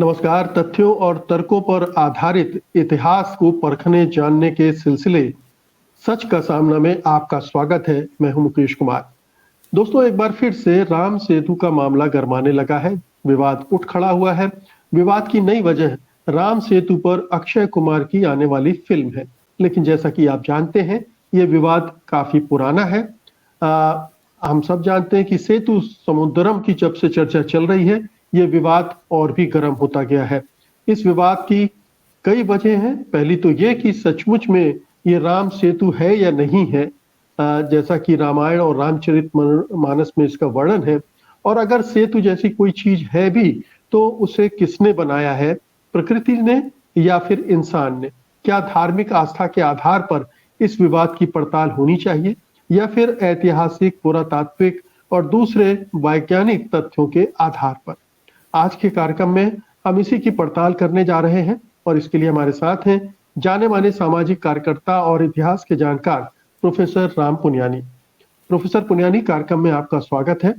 नमस्कार। तथ्यों और तर्कों पर आधारित इतिहास को परखने जानने के सिलसिले सच का सामना में आपका स्वागत है। मैं हूं मुकेश कुमार। दोस्तों, एक बार फिर से राम सेतु का मामला गरमाने लगा है। विवाद उठ खड़ा हुआ है। विवाद की नई वजह राम सेतु पर अक्षय कुमार की आने वाली फिल्म है। लेकिन जैसा कि आप जानते हैं, ये विवाद काफी पुराना है। आ, हम सब जानते हैं कि सेतु समुद्रम की जब से चर्चा चल रही है, ये विवाद और भी गर्म होता गया है। इस विवाद की कई वजह हैं। पहली तो ये कि सचमुच में ये राम सेतु है या नहीं है, जैसा कि रामायण और रामचरित मानस में इसका वर्णन है। और अगर सेतु जैसी कोई चीज है भी, तो उसे किसने बनाया है, प्रकृति ने या फिर इंसान ने? क्या धार्मिक आस्था के आधार पर इस विवाद की पड़ताल होनी चाहिए, या फिर ऐतिहासिक, पुरातात्विक और दूसरे वैज्ञानिक तथ्यों के आधार पर? आज के कार्यक्रम में हम इसी की पड़ताल करने जा रहे हैं। और इसके लिए हमारे साथ हैं जाने माने सामाजिक कार्यकर्ता और इतिहास के जानकार प्रोफेसर राम पुनियानी। प्रोफेसर पुनियानी, कार्यक्रम में आपका स्वागत है।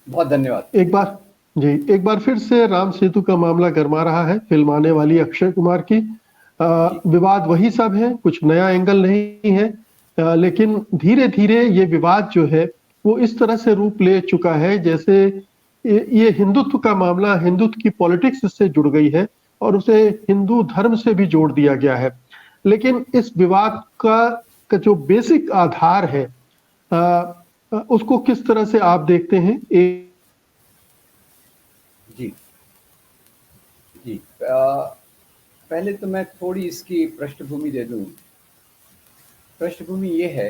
बहुत धन्यवाद। एक बार फिर से राम सेतु का मामला गरमा रहा है। फिल्म आने वाली अक्षय कुमार की। विवाद वही सब है, कुछ नया एंगल नहीं है। लेकिन धीरे धीरे ये विवाद जो है वो इस तरह से रूप ले चुका है जैसे ये हिंदुत्व का मामला, हिंदुत्व की पॉलिटिक्स इससे जुड़ गई है और उसे हिंदू धर्म से भी जोड़ दिया गया है। लेकिन इस विवाद का जो बेसिक आधार है, उसको किस तरह से आप देखते हैं? जी जी पहले तो मैं थोड़ी इसकी पृष्ठभूमि दे दूं। पृष्ठभूमि ये है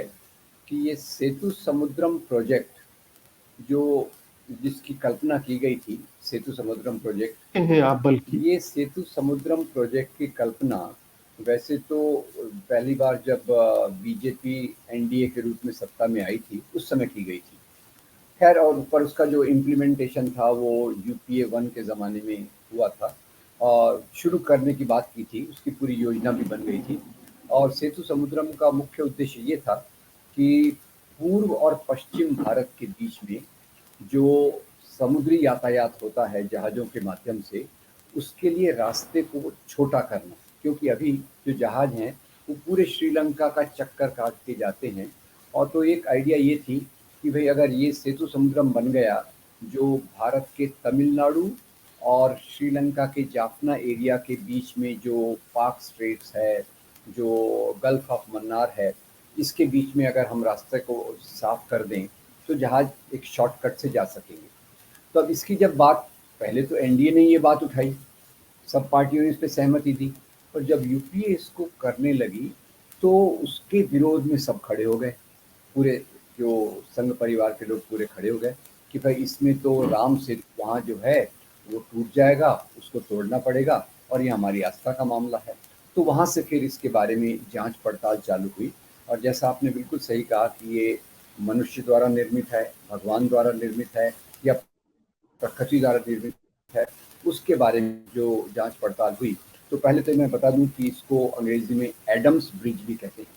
कि ये सेतु समुद्रम प्रोजेक्ट जिसकी कल्पना की गई थी, सेतु समुद्रम प्रोजेक्ट है आप बल्कि ये सेतु समुद्रम प्रोजेक्ट की कल्पना वैसे तो पहली बार जब बीजेपी एनडीए के रूप में सत्ता में आई थी उस समय की गई थी। खैर, और ऊपर उसका जो इम्प्लीमेंटेशन था वो यूपीए 1 के ज़माने में हुआ था और शुरू करने की बात की थी, उसकी पूरी योजना भी बन गई थी। और सेतु समुद्रम का मुख्य उद्देश्य ये था कि पूर्व और पश्चिम भारत के बीच में जो समुद्री यातायात होता है जहाज़ों के माध्यम से, उसके लिए रास्ते को छोटा करना। क्योंकि अभी जो जहाज़ हैं वो पूरे श्रीलंका का चक्कर काट के जाते हैं। और तो एक आइडिया ये थी कि भाई अगर ये सेतु समुद्रम बन गया, जो भारत के तमिलनाडु और श्रीलंका के जाफना एरिया के बीच में जो पाक स्ट्रेट्स है, जो गल्फ ऑफ मन्नार है, इसके बीच में अगर हम रास्ते को साफ कर दें तो जहाज़ एक शॉर्टकट से जा सकेंगे। तो अब इसकी जब बात, पहले तो एनडीए ने ये बात उठाई, सब पार्टियों ने इस पर सहमति दी, और जब यूपीए इसको करने लगी तो उसके विरोध में सब खड़े हो गए। पूरे जो संघ परिवार के लोग पूरे खड़े हो गए कि भाई इसमें तो राम सेतु वहाँ जो है वो टूट जाएगा, उसको तोड़ना पड़ेगा और ये हमारी आस्था का मामला है। तो वहाँ से फिर इसके बारे में जांच पड़ताल चालू हुई। और जैसा आपने बिल्कुल सही कहा कि ये मनुष्य द्वारा निर्मित है, भगवान द्वारा निर्मित है या प्रकृति द्वारा निर्मित है, उसके बारे में जो जांच पड़ताल हुई। तो पहले तो मैं बता दूं कि इसको अंग्रेजी में एडम्स ब्रिज भी कहते हैं,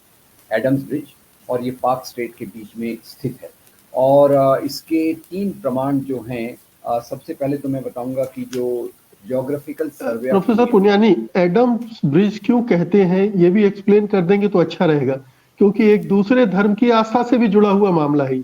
एडम्स ब्रिज, और ये पाक स्ट्रेट के बीच में स्थित है। और इसके 3 प्रमाण जो हैं, सबसे पहले तो मैं बताऊंगा कि जो ज्योग्राफिकल सर्वे। प्रोफेसर पुनियानी, एडम्स ब्रिज क्यों कहते हैं ये भी एक्सप्लेन कर देंगे तो अच्छा रहेगा, क्योंकि एक दूसरे धर्म की आस्था से भी जुड़ा हुआ मामला है।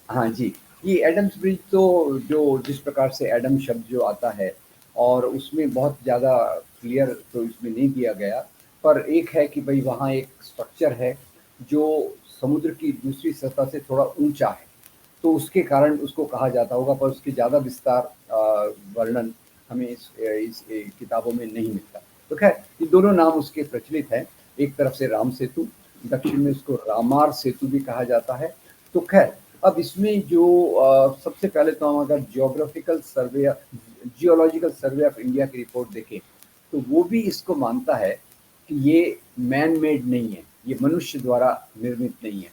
हाँ जी, ये एडम्स ब्रिज तो जो जिस प्रकार से एडम शब्द जो आता है, और उसमें बहुत ज़्यादा क्लियर तो इसमें नहीं दिया गया, पर एक है कि भाई वहाँ एक स्ट्रक्चर है जो समुद्र की दूसरी सतह से थोड़ा ऊंचा है, तो उसके कारण उसको कहा जाता होगा, पर उसके ज़्यादा विस्तार वर्णन हमें इस किताबों में नहीं मिलता। तो खैर, ये दोनों नाम उसके प्रचलित हैं। एक तरफ से राम सेतु, दक्षिण में उसको रामार सेतु भी कहा जाता है। तो खैर, अब इसमें जो सबसे पहले तो हम अगर जियोलॉजिकल सर्वे ऑफ इंडिया की रिपोर्ट देखें तो वो भी इसको मानता है कि ये मैन मेड नहीं है, ये मनुष्य द्वारा निर्मित नहीं है।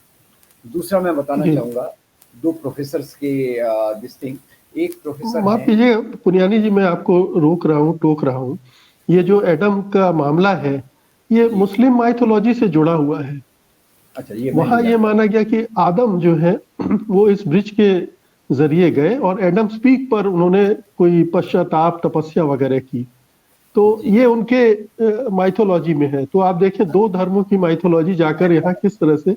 दूसरा मैं बताना चाहूँगा 2 प्रोफेसर्स के दिस थिंग। एक प्रोफेसर, माफ कीजिए पुनियानी जी, मैं आपको टोक रहा हूँ। ये जो एडम का मामला है, ये मुस्लिम माइथोलॉजी से जुड़ा हुआ है। अच्छा, ये वहाँ ये माना गया कि आदम जो है वो इस ब्रिज के जरिए गए और एडम स्पीक पर उन्होंने कोई पश्चाताप, तपस्या वगैरह की। तो जी ये उनके माइथोलॉजी में है। तो आप देखें दो धर्मों की माइथोलॉजी जाकर यहाँ किस तरह से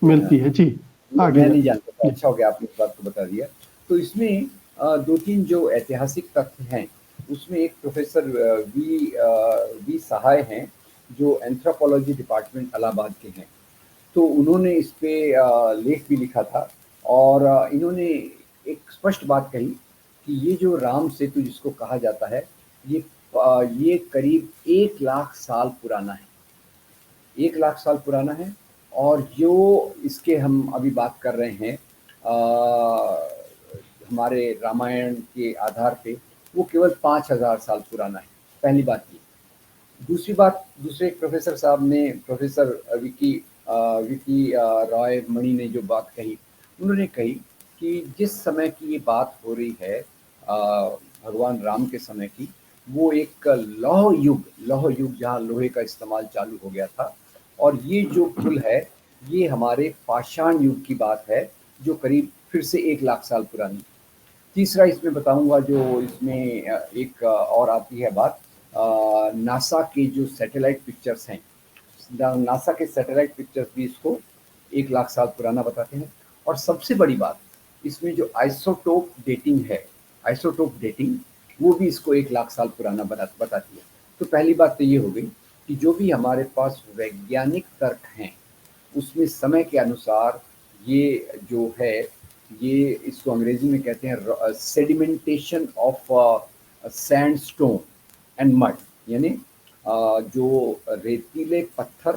मिलती है। जी ये आगे मैं नहीं जाए। जानता था, जी अच्छा हो गया आपने इस बात को बता दिया। तो इसमें दो तीन जो ऐतिहासिक तथ्य हैं, उसमें एक प्रोफेसर वी सहाय हैं, जो एंथ्रोपोलॉजी डिपार्टमेंट इलाहाबाद के हैं। तो उन्होंने इस पे लेख भी लिखा था, और इन्होंने एक स्पष्ट बात कही कि ये जो राम सेतु जिसको कहा जाता है, ये करीब 1 लाख साल पुराना है। 1 लाख साल पुराना है। और जो इसके हम अभी बात कर रहे हैं हमारे रामायण के आधार पे, वो केवल 5,000 साल पुराना है। पहली बात ये। दूसरी बात, दूसरे एक प्रोफेसर साहब ने, प्रोफेसर विकी रॉय मणि ने जो बात कही, उन्होंने कही कि जिस समय की ये बात हो रही है, भगवान राम के समय की, वो एक लौह युग जहाँ लोहे का इस्तेमाल चालू हो गया था। और ये जो पुल है, ये हमारे पाषाण युग की बात है, जो करीब फिर से 1 लाख साल पुरानी। तीसरा इसमें बताऊंगा, जो इसमें एक और आती है बात, नासा के जो सैटेलाइट पिक्चर्स हैं, नासा के सैटेलाइट पिक्चर्स भी इसको 1 लाख साल पुराना बताते हैं। और सबसे बड़ी बात, इसमें जो आइसोटोप डेटिंग है, आइसोटोप डेटिंग, वो भी इसको 1 लाख साल पुराना बताती है। तो पहली बात तो ये हो गई कि जो भी हमारे पास वैज्ञानिक तर्क हैं, उसमें समय के अनुसार ये जो है, ये इसको अंग्रेजी में कहते हैं sedimentation of sandstone and mud, यानी जो रेतीले पत्थर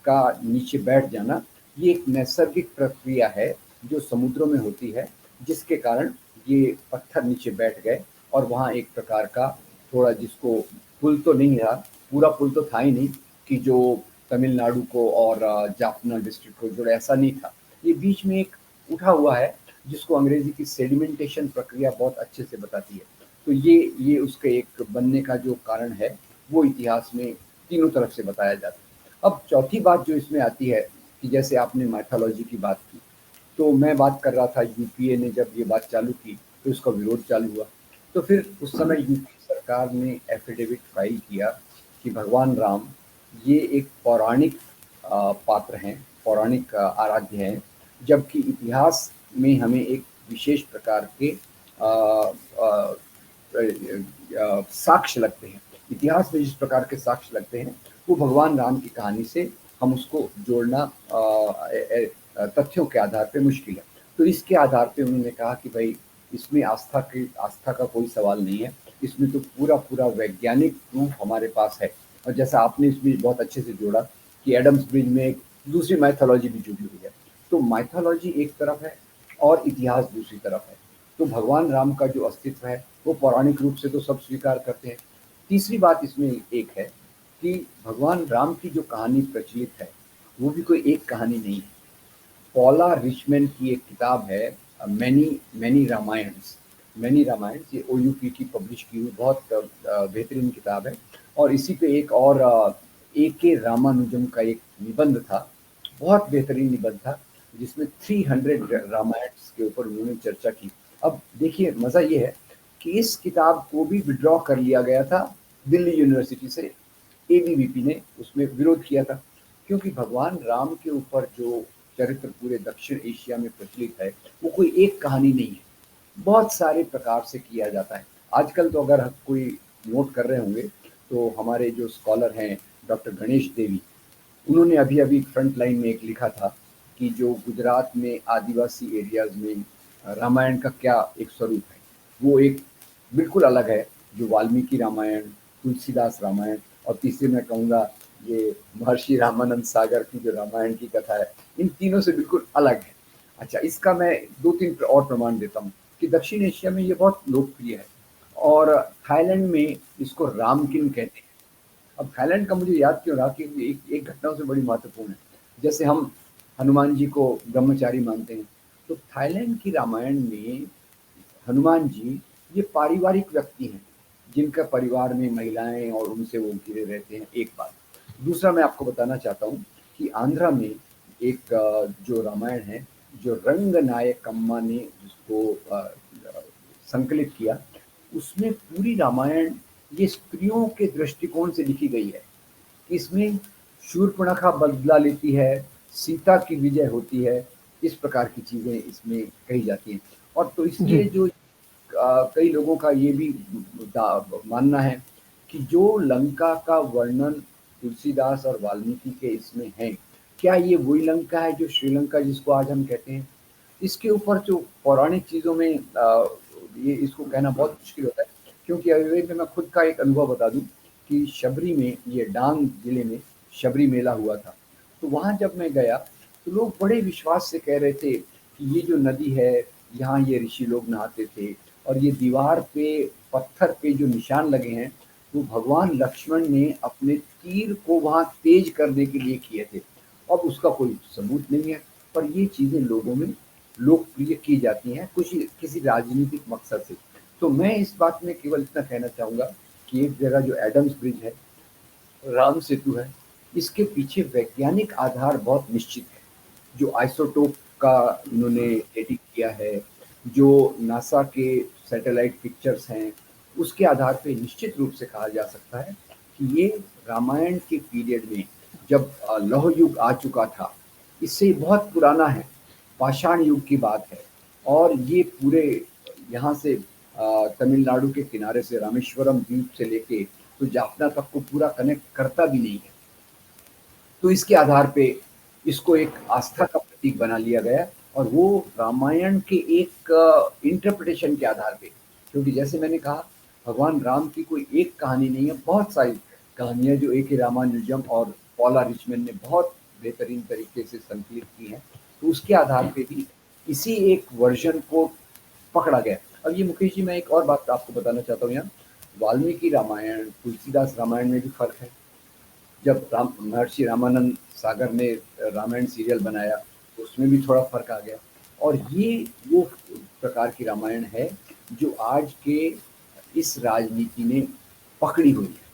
का नीचे बैठ जाना, ये एक नैसर्गिक प्रक्रिया है जो समुद्रों में होती है, जिसके कारण ये पत्थर नीचे बैठ गए, और वहाँ एक प्रकार का थोड़ा, जिसको पुल तो नहीं रहा, पूरा पुल तो था ही नहीं कि जो तमिलनाडु को और जाफना डिस्ट्रिक्ट को जोड़े, ऐसा नहीं था। ये बीच में एक उठा हुआ है, जिसको अंग्रेजी की सेडिमेंटेशन प्रक्रिया बहुत अच्छे से बताती है। तो ये उसके एक बनने का जो कारण है, वो इतिहास में तीनों तरफ से बताया जाता है। अब चौथी बात जो इसमें आती है, कि जैसे आपने माइथोलॉजी की बात की, तो मैं बात कर रहा था, यूपीए ने जब ये बात चालू की तो इसका विरोध चालू हुआ। तो फिर उस समय यूपी सरकार ने एफिडेविट फाइल किया कि भगवान राम ये एक पौराणिक पात्र हैं, पौराणिक आराध्य हैं, जबकि इतिहास में हमें एक विशेष प्रकार के साक्ष्य लगते हैं। इतिहास में जिस प्रकार के साक्ष्य लगते हैं, वो भगवान राम की कहानी से हम उसको जोड़ना तथ्यों के आधार पे मुश्किल है। तो इसके आधार पे उन्होंने कहा कि भाई, इसमें आस्था का कोई सवाल नहीं है, इसमें तो पूरा पूरा वैज्ञानिक प्रूफ हमारे पास है। और जैसा आपने इसमें बहुत अच्छे से जोड़ा कि एडम्स ब्रिज में एक दूसरी माइथोलॉजी भी जुड़ी हुई है। तो माइथोलॉजी एक तरफ है और इतिहास दूसरी तरफ है। तो भगवान राम का जो अस्तित्व है, वो पौराणिक रूप से तो सब स्वीकार करते हैं। तीसरी बात इसमें एक है कि भगवान राम की जो कहानी प्रचलित है, वो भी कोई एक कहानी नहीं है। पॉला रिचमैन की एक किताब है, मैनी मैनी रामायण्स। मैनी रामायण्स, ये ओयूपी की पब्लिश की हुई बहुत बेहतरीन किताब है। और इसी पे एक और ए के रामानुजम का एक निबंध था, बहुत बेहतरीन निबंध था, जिसमें 300 रामायण्स के ऊपर उन्होंने चर्चा की। अब देखिए, मज़ा ये है कि इस किताब को भी विड्रॉ कर लिया गया था दिल्ली यूनिवर्सिटी से। एबीवीपी ने उसमें विरोध किया था, क्योंकि भगवान राम के ऊपर जो चरित्र पूरे दक्षिण एशिया में प्रचलित है, वो कोई एक कहानी नहीं है, बहुत सारे प्रकार से किया जाता है। आजकल तो अगर कोई नोट कर रहे होंगे, तो हमारे जो स्कॉलर हैं, डॉक्टर गणेश देवी, उन्होंने अभी अभी फ्रंट लाइन में एक लिखा था कि जो गुजरात में आदिवासी एरियाज में रामायण का क्या एक स्वरूप है, वो एक बिल्कुल अलग है, जो वाल्मीकि रामायण, तुलसीदास रामायण, और तीसरे मैं कहूँगा ये महर्षि रामानंद सागर की जो रामायण की कथा है, इन तीनों से बिल्कुल अलग है। अच्छा, इसका मैं दो तीन और प्रमाण देता हूँ कि दक्षिण एशिया में ये बहुत लोकप्रिय है, और थाईलैंड में इसको रामकिन कहते हैं। अब थाईलैंड का मुझे याद क्यों रहा कि एक एक घटना से बड़ी महत्वपूर्ण है। जैसे हम हनुमान जी को ब्रह्मचारी मानते हैं, तो थाईलैंड की रामायण में हनुमान जी ये पारिवारिक व्यक्ति हैं, जिनका परिवार में महिलाएं और उनसे वो घिरे रहते हैं, एक बात। दूसरा मैं आपको बताना चाहता हूँ कि आंध्रा में एक जो रामायण है, जो रंगनायकम्मा ने जिसको संकलित किया, उसमें पूरी रामायण ये स्त्रियों के दृष्टिकोण से लिखी गई है। इसमें शूर्पणखा बदला लेती है, सीता की विजय होती है, इस प्रकार की चीज़ें इसमें कही जाती हैं। और तो इसलिए जी जो कई लोगों का ये भी मानना है कि जो लंका का वर्णन तुलसीदास और वाल्मीकि के इसमें है, क्या ये वही लंका है जो श्रीलंका जिसको आज हम कहते हैं? इसके ऊपर जो पौराणिक चीज़ों में ये इसको कहना बहुत मुश्किल होता है, क्योंकि आयुर्वेद में मैं खुद का एक अनुभव बता दूँ कि शबरी में, ये डांग जिले में शबरी मेला हुआ था। तो वहाँ जब मैं गया, तो लोग बड़े विश्वास से कह रहे थे कि ये जो नदी है, यहाँ ये ऋषि लोग नहाते थे, और ये दीवार पे, पत्थर पे जो निशान लगे हैं, वो भगवान लक्ष्मण ने अपने तीर को वहाँ तेज करने के लिए किए थे। अब उसका कोई सबूत नहीं है, पर ये चीज़ें लोगों में लोकप्रिय की जाती हैं कुछ किसी राजनीतिक मकसद से। तो मैं इस बात में केवल इतना कहना चाहूँगा कि एक जगह जो एडम्स ब्रिज है, राम सेतु है, इसके पीछे वैज्ञानिक आधार बहुत निश्चित है। जो आइसोटोप का इन्होंने डेटिंग किया है, जो नासा के सैटेलाइट पिक्चर्स हैं, उसके आधार पे निश्चित रूप से कहा जा सकता है कि ये रामायण के पीरियड में जब लौह युग आ चुका था, इससे बहुत पुराना है, पाषाण युग की बात है। और ये पूरे यहाँ से तमिलनाडु के किनारे से रामेश्वरम द्वीप से लेके तो जाफना तक को पूरा कनेक्ट करता भी नहीं है। तो इसके आधार पे इसको एक आस्था का प्रतीक बना लिया गया, और वो रामायण के एक इंटरप्रिटेशन के आधार पे, क्योंकि जैसे मैंने कहा, भगवान राम की कोई एक कहानी नहीं है, बहुत सारी कहानियाँ जो ए.के. रामानुजम और पॉला रिचमैन ने बहुत बेहतरीन तरीके से संकलित की हैं। तो उसके आधार पे भी इसी एक वर्जन को पकड़ा गया। अब ये मुकेश जी, मैं एक और बात आपको बताना चाहता हूँ यहाँ, वाल्मीकि रामायण, तुलसीदास रामायण में भी फ़र्क है। जब महर्षि रामानंद सागर ने रामायण सीरियल बनाया, तो उसमें भी थोड़ा फर्क आ गया। और ये वो प्रकार की रामायण है जो आज के इस राजनीति ने पकड़ी हुई है।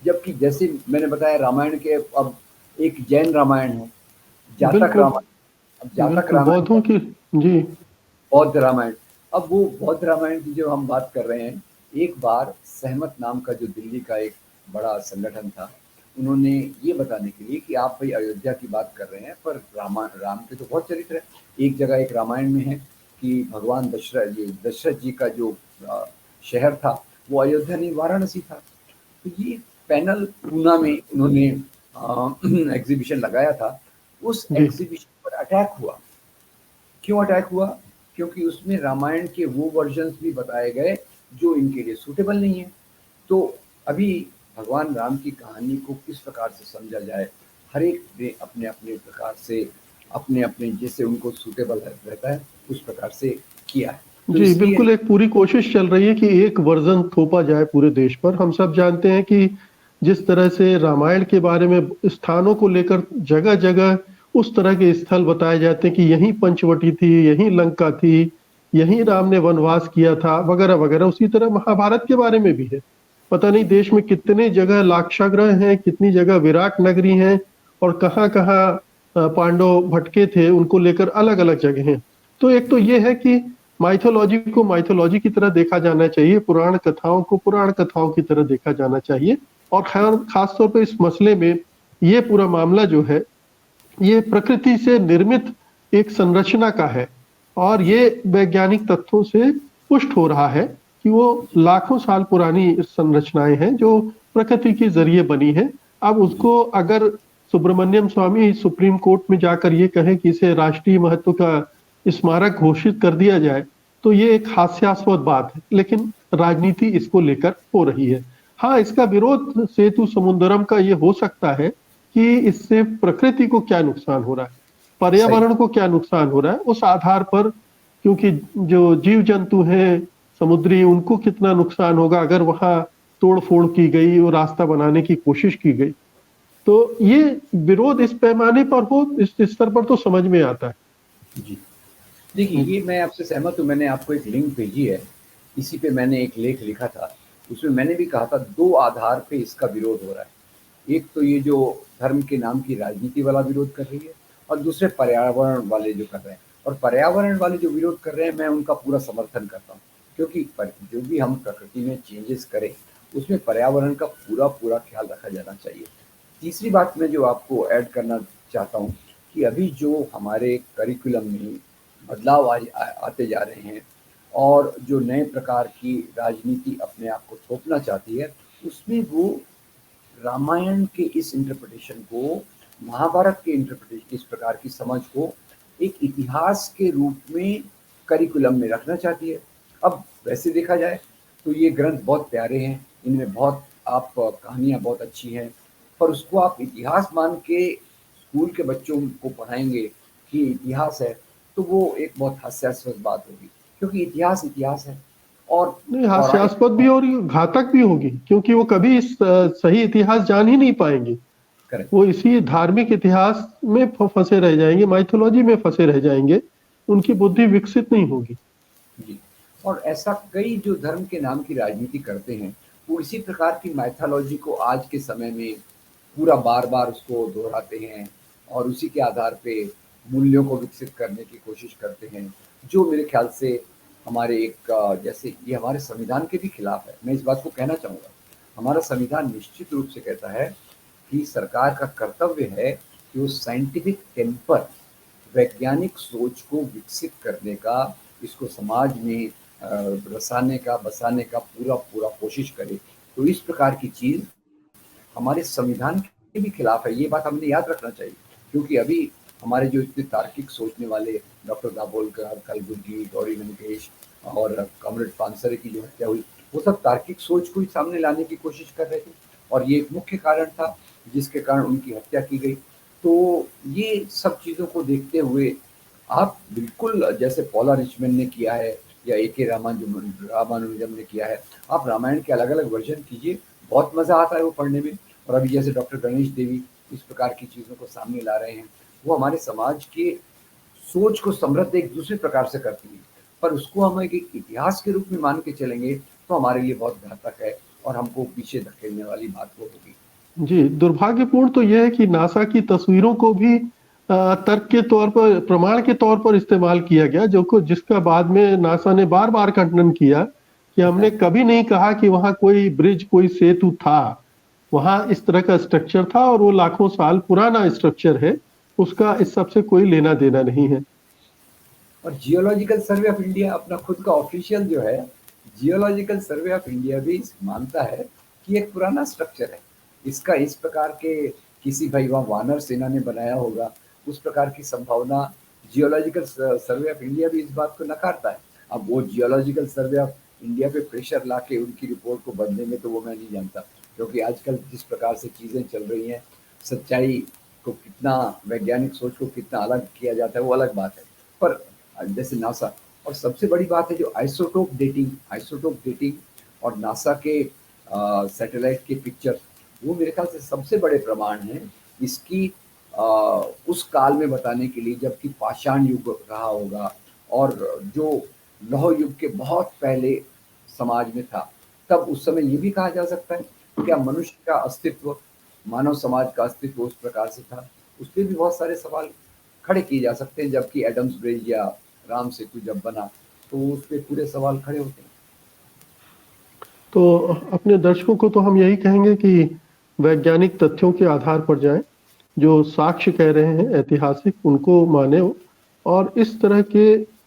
जबकि जैसे मैंने बताया, रामायण के अब एक जैन रामायण है, जातक बिल्कुल रामायण। अब जातक बिल्कुल रामायण, बौद्धों की। जी बौद्ध रामायण। अब वो बौद्ध रामायण की जो हम बात कर रहे हैं, एक बार सहमत नाम का जो दिल्ली का एक बड़ा संगठन था, उन्होंने ये बताने के लिए कि आप भाई अयोध्या की बात कर रहे हैं, पर राम के तो बहुत चरित्र है। एक जगह एक रामायण में है कि भगवान दशरथ जी का जो शहर था, वो अयोध्या नहीं वाराणसी था। तो ये पैनल पूना में उन्होंने एग्जीबिशन लगाया था। उस जी एग्जीबिशन पर अटैक हुआ। क्यों अटैक हुआ? क्योंकि उसमें रामायण के वो वर्जन्स भी बताए गए जो इनके लिए सूटेबल नहीं है। तो अभी भगवान राम की कहानी को किस प्रकार से समझा जाए, हर एक ने अपने अपने प्रकार से, अपने अपने जैसे उनको सूटेबल रहता है, उस प्रकार से किया है। तो जी इसलिए बिल्कुल, एक पूरी कोशिश चल रही है कि एक वर्जन थोपा जाए पूरे देश पर। हम सब जानते हैं कि जिस तरह से रामायण के बारे में स्थानों को लेकर जगह जगह उस तरह के स्थल बताए जाते हैं कि यहीं पंचवटी थी, यहीं लंका थी, यहीं राम ने वनवास किया था, वगैरह वगैरह। उसी तरह महाभारत के बारे में भी है। पता नहीं देश में कितने जगह लाक्षागृह हैं, कितनी जगह विराट नगरी हैं, और कहाँ कहाँ पांडव भटके थे, उनको लेकर अलग अलग जगह हैं। तो एक तो ये है कि माइथोलॉजी को माइथोलॉजी की तरह देखा जाना चाहिए, पुराण कथाओं को पुराण कथाओं की तरह देखा जाना चाहिए। और खैर खास तौर पे इस मसले में ये पूरा मामला जो है, ये प्रकृति से निर्मित एक संरचना का है, और ये वैज्ञानिक तथ्यों से पुष्ट हो रहा है कि वो लाखों साल पुरानी संरचनाएं हैं जो प्रकृति के जरिए बनी है। अब जी, उसको अगर सुब्रमण्यम स्वामी सुप्रीम कोर्ट में जाकर ये कहें कि इसे राष्ट्रीय महत्व का स्मारक घोषित कर दिया जाए, तो ये एक हास्यास्पद बात है, लेकिन राजनीति इसको लेकर हो रही है। हाँ, इसका विरोध सेतु समुद्रम का ये हो सकता है कि इससे प्रकृति को क्या नुकसान हो रहा है, सही। पर्यावरण को क्या नुकसान हो रहा है, उस आधार पर। क्योंकि जो जीव जंतु हैं समुद्री, उनको कितना नुकसान होगा अगर वहां तोड़ फोड़ की गई और रास्ता बनाने की कोशिश की गई। तो ये विरोध इस पैमाने पर हो, इस स्तर पर तो समझ में आता है। जी, देखिए, ये मैं आपसे सहमत हूँ। मैंने आपको एक लिंक भेजी है, इसी पे मैंने एक लेख लिखा था। उसमें मैंने भी कहा था, दो आधार पे इसका विरोध हो रहा है। एक तो ये जो धर्म के नाम की राजनीति वाला विरोध कर रही है, और दूसरे पर्यावरण वाले जो कर रहे हैं। और पर्यावरण वाले जो विरोध कर रहे हैं, मैं उनका पूरा समर्थन करता हूँ, क्योंकि जो भी हम प्रकृति में चेंजेस करें, उसमें पर्यावरण का पूरा पूरा ख्याल रखा जाना चाहिए। तीसरी बात मैं जो आपको ऐड करना चाहता हूँ कि अभी जो हमारे करिकुलम में बदलाव आते जा रहे हैं और जो नए प्रकार की राजनीति अपने आप को थोपना चाहती है, उसमें वो रामायण के इस इंटरप्रिटेशन को, महाभारत के इंटरप्रिटेशन, इस प्रकार की समझ को एक इतिहास के रूप में करिकुलम में रखना चाहती है। अब वैसे देखा जाए तो ये ग्रंथ बहुत प्यारे हैं, इनमें बहुत आप कहानियाँ बहुत अच्छी हैं, पर उसको आप इतिहास मान के स्कूल के बच्चों को पढ़ाएंगे कि इतिहास है, तो वो एक बहुत हास्यास्पद बात होगी, क्योंकि इतिहास इतिहास है और नहीं, पौराणिक। हास्यास्पद भी और घातक भी होगी, क्योंकि वो कभी इस सही इतिहास जान ही नहीं पाएंगे। करेक्ट। वो इसी धार्मिक इतिहास में फंसे रह जाएंगे, माइथोलॉजी में फंसे रह जाएंगे, उनकी बुद्धि विकसित नहीं होगी। जी। और ऐसा कई जो धर्म के नाम की राजनीति करते हैं, वो इसी प्रकार की माइथोलॉजी को आज के समय में पूरा बार-बार उसको दोहराते हैं और उसी के आधार पे मूल्यों को विकसित करने की कोशिश करते हैं, जो मेरे ख़्याल से हमारे एक जैसे ये हमारे संविधान के भी खिलाफ है। मैं इस बात को कहना चाहूँगा, हमारा संविधान निश्चित रूप से कहता है कि सरकार का कर्तव्य है कि वो साइंटिफिक टेम्पर, वैज्ञानिक सोच को विकसित करने का, इसको समाज में रसाने का, बसाने का पूरा कोशिश करे। तो इस प्रकार की चीज़ हमारे संविधान के भी खिलाफ है, ये बात हमने याद रखना चाहिए। क्योंकि अभी हमारे जो इतने तार्किक सोचने वाले डॉक्टर दाभोलकर, कलबुर्गी, गौरी लंकेश और कॉमरेड पानसरे की जो हत्या हुई, वो सब तार्किक सोच को ही सामने लाने की कोशिश कर रहे थे और ये एक मुख्य कारण था जिसके कारण उनकी हत्या की गई। तो ये सब चीज़ों को देखते हुए आप बिल्कुल जैसे पॉला रिचमन ने किया है या ए.के. रामानुजम ने किया है, आप रामायण के अलग-अलग वर्जन कीजिए, बहुत मज़ा आता है वो पढ़ने में। और अभी जैसे डॉक्टर गणेश देवी इस प्रकार की चीज़ों को सामने ला रहे हैं, वो हमारे समाज के सोच को समृद्ध एक दूसरे प्रकार से करती हैं। पर उसको हम एक इतिहास के रूप में मान के चलेंगे, तो हमारे लिए बहुत घातक है और हमको पीछे धकेलने वाली बात वो होगी। जी, दुर्भाग्यपूर्ण तो यह है कि नासा की तस्वीरों को भी तर्क के तौर पर, प्रमाण के तौर पर इस्तेमाल किया गया, जिसका बाद में नासा ने बार-बार खंडन किया कि हमने कभी नहीं कहा कि वहाँ कोई ब्रिज, कोई सेतु था। वहाँ इस तरह का स्ट्रक्चर था और वो लाखों साल पुराना स्ट्रक्चर है, उसका इस सब से कोई लेना-देना नहीं है। और जियोलॉजिकल सर्वे ऑफ इंडिया अपना खुद का ऑफिशियल जो है, जियोलॉजिकल सर्वे ऑफ इंडिया भी मानता है कि एक पुराना स्ट्रक्चर है। इसका इस प्रकार के किसी भाई वहाँ वानर सेना ने बनाया होगा, उस प्रकार की संभावना जियोलॉजिकल सर्वे ऑफ इंडिया भी इस बात को नकारता है। अब वो जियोलॉजिकल सर्वे ऑफ इंडिया पे प्रेशर ला के उनकी रिपोर्ट को बदलेंगे तो वो मैं नहीं जानता, क्योंकि आजकल जिस प्रकार से चीज़ें चल रही हैं, सच्चाई को कितना, वैज्ञानिक सोच को कितना अलग किया जाता है वो अलग बात है। पर जैसे नासा, और सबसे बड़ी बात है जो आइसोटोप डेटिंग और नासा के सैटेलाइट के पिक्चर, वो मेरे ख्याल से सबसे बड़े प्रमाण हैं इसकी अ, उस काल में बताने के लिए जबकि पाषाण युग रहा होगा और जो लौह युग के बहुत पहले समाज में था, तब उस समय ये भी कहा जा सकता है क्या मनुष्य का अस्तित्व, मानव समाज का अस्तित्व उस प्रकार से था? उस पे भी बहुत सारे सवाल खड़े किए जा सकते हैं, जबकि एडम्स ब्रिज या राम सेतु जब बना, तो उस पे पूरे सवाल खड़े होते हैं। तो अपने दर्शकों को तो हम यही कहेंगे कि वैज्ञानिक तथ्यों के आधार पर जाएं, जो साक्ष्य कह रहे हैं ऐतिहासिक, उनको माने और इस तरह के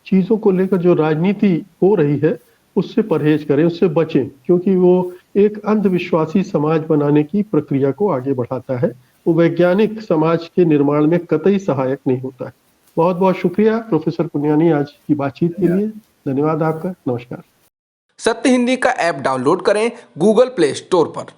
चीज़ों को लेकर जो राजनीति हो रही है, उससे परहेज करें, उससे बचें, क्योंकि वो एक अंधविश्वासी समाज बनाने की प्रक्रिया को आगे बढ़ाता है। वो वैज्ञानिक समाज के निर्माण में कतई सहायक नहीं होता है। बहुत-बहुत शुक्रिया प्रोफेसर पुनियानी आज की बातचीत के लिए। धन्यवाद आपका। नमस्कार। सत्य हिंदी का ऐप डाउनलोड करें गूगल प्ले स्टोर पर।